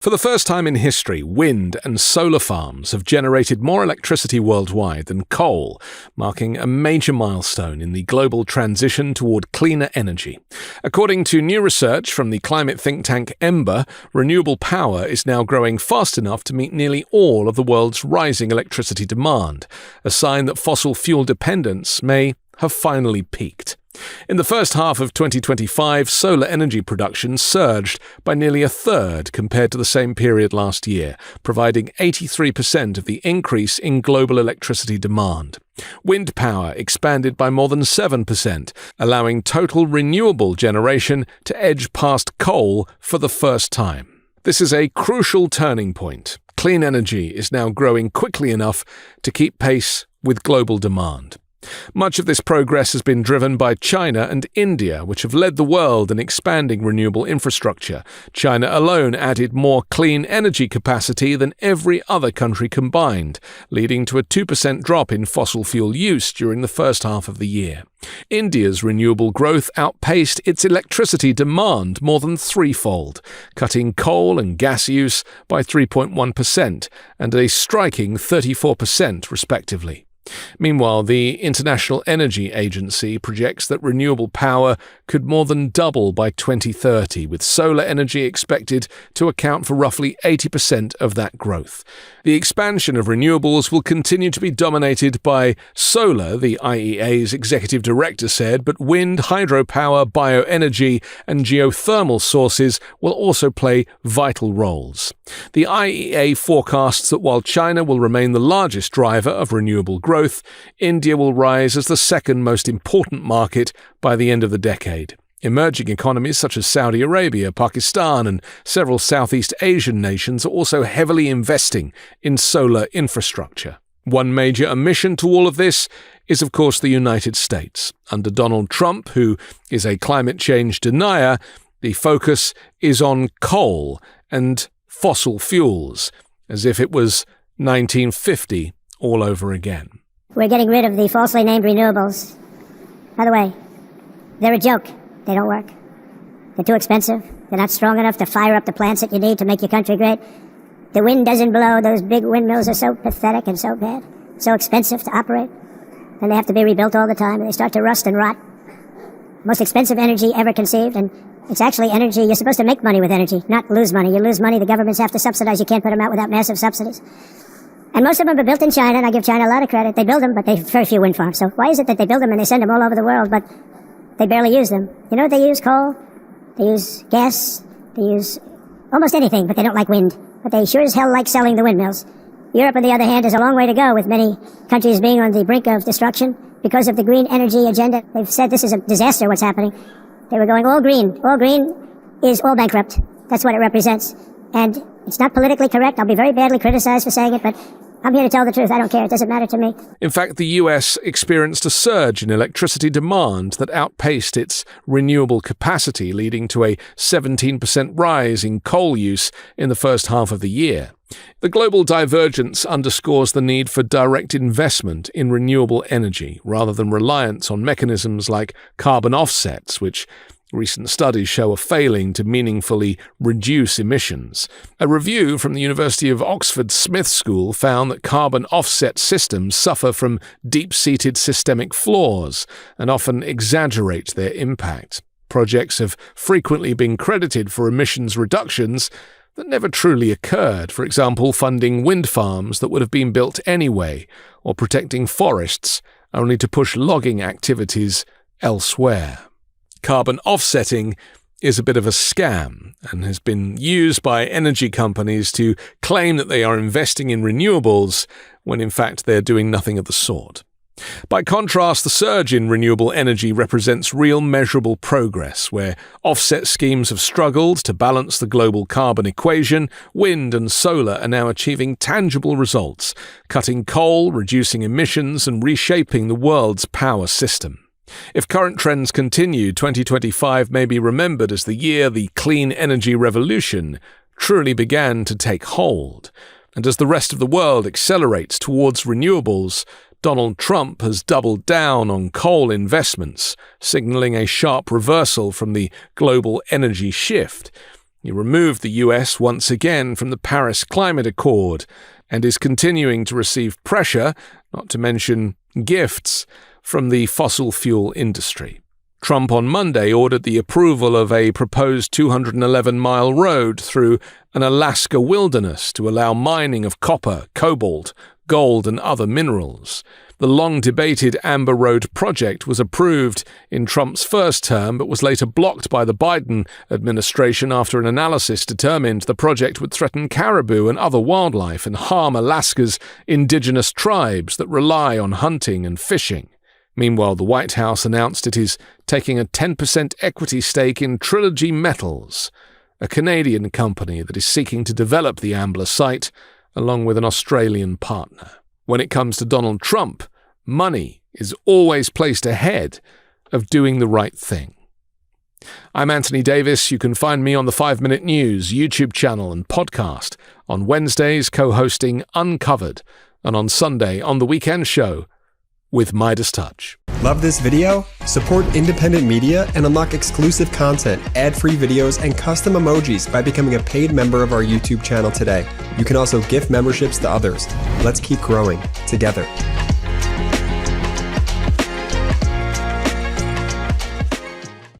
For the first time in history, wind and solar farms have generated more electricity worldwide than coal, marking a major milestone in the global transition toward cleaner energy. According to new research from the climate think tank Ember, renewable power is now growing fast enough to meet nearly all of the world's rising electricity demand, a sign that fossil fuel dependence may have finally peaked. In the first half of 2025, solar energy production surged by nearly a third compared to the same period last year, providing 83% of the increase in global electricity demand. Wind power expanded by more than 7%, allowing total renewable generation to edge past coal for the first time. This is a crucial turning point. Clean energy is now growing quickly enough to keep pace with global demand. Much of this progress has been driven by China and India, which have led the world in expanding renewable infrastructure. China alone added more clean energy capacity than every other country combined, leading to a 2% drop in fossil fuel use during the first half of the year. India's renewable growth outpaced its electricity demand more than threefold, cutting coal and gas use by 3.1% and a striking 34% respectively. Meanwhile, the International Energy Agency projects that renewable power could more than double by 2030, with solar energy expected to account for roughly 80% of that growth. The expansion of renewables will continue to be dominated by solar, the IEA's executive director said, but wind, hydropower, bioenergy, and geothermal sources will also play vital roles. The IEA forecasts that while China will remain the largest driver of renewable growth, India will rise as the second most important market by the end of the decade. Emerging economies such as Saudi Arabia, Pakistan, and several Southeast Asian nations are also heavily investing in solar infrastructure. One major omission to all of this is, of course, the United States. Under Donald Trump, who is a climate change denier, the focus is on coal and fossil fuels, as if it was 1950 all over again. We're getting rid of the falsely named renewables. By the way, they're a joke. They don't work. They're too expensive. They're not strong enough to fire up the plants that you need to make your country great. The wind doesn't blow. Those big windmills are so pathetic and so bad, so expensive to operate. And they have to be rebuilt all the time, and they start to rust and rot. Most expensive energy ever conceived, and it's actually energy. You're supposed to make money with energy, not lose money. You lose money, the governments have to subsidize. You can't put them out without massive subsidies. And most of them are built in China, and I give China a lot of credit. They build them, but they have very few wind farms. So why is it that they build them and they send them all over the world, but they barely use them? You know what they use? Coal. They use gas. They use almost anything, but they don't like wind. But they sure as hell like selling the windmills. Europe, on the other hand, has a long way to go, with many countries being on the brink of destruction because of the green energy agenda. They've said this is a disaster, what's happening. They were going all green. All green is all bankrupt. That's what it represents. And it's not politically correct. I'll be very badly criticized for saying it, but I'm here to tell the truth. I don't care. It doesn't matter to me. In fact, the US experienced a surge in electricity demand that outpaced its renewable capacity, leading to a 17% rise in coal use in the first half of the year. The global divergence underscores the need for direct investment in renewable energy, rather than reliance on mechanisms like carbon offsets, which recent studies show are failing to meaningfully reduce emissions. A review from the University of Oxford Smith School found that carbon offset systems suffer from deep-seated systemic flaws and often exaggerate their impact. Projects have frequently been credited for emissions reductions that never truly occurred, for example, funding wind farms that would have been built anyway, or protecting forests only to push logging activities elsewhere. Carbon offsetting is a bit of a scam and has been used by energy companies to claim that they are investing in renewables when in fact they're doing nothing of the sort. By contrast, the surge in renewable energy represents real measurable progress. Where offset schemes have struggled to balance the global carbon equation, wind and solar are now achieving tangible results, cutting coal, reducing emissions and reshaping the world's power system. If current trends continue, 2025 may be remembered as the year the clean energy revolution truly began to take hold. And as the rest of the world accelerates towards renewables, Donald Trump has doubled down on coal investments, signaling a sharp reversal from the global energy shift. He removed the US once again from the Paris Climate Accord and is continuing to receive pressure, not to mention gifts, from the fossil fuel industry. Trump on Monday ordered the approval of a proposed 211-mile road through an Alaska wilderness to allow mining of copper, cobalt, gold, and other minerals. The long-debated Amber Road project was approved in Trump's first term but was later blocked by the Biden administration after an analysis determined the project would threaten caribou and other wildlife and harm Alaska's indigenous tribes that rely on hunting and fishing. Meanwhile, the White House announced it is taking a 10% equity stake in Trilogy Metals, a Canadian company that is seeking to develop the Ambler site along with an Australian partner. When it comes to Donald Trump, money is always placed ahead of doing the right thing. I'm Anthony Davis. You can find me on the 5 Minute News YouTube channel and podcast, on Wednesdays co-hosting Uncovered, and on Sunday on The Weekend Show with MeidasTouch. Love this video? Support independent media and unlock exclusive content, ad-free videos, and custom emojis by becoming a paid member of our YouTube channel today. You can also gift memberships to others. Let's keep growing together.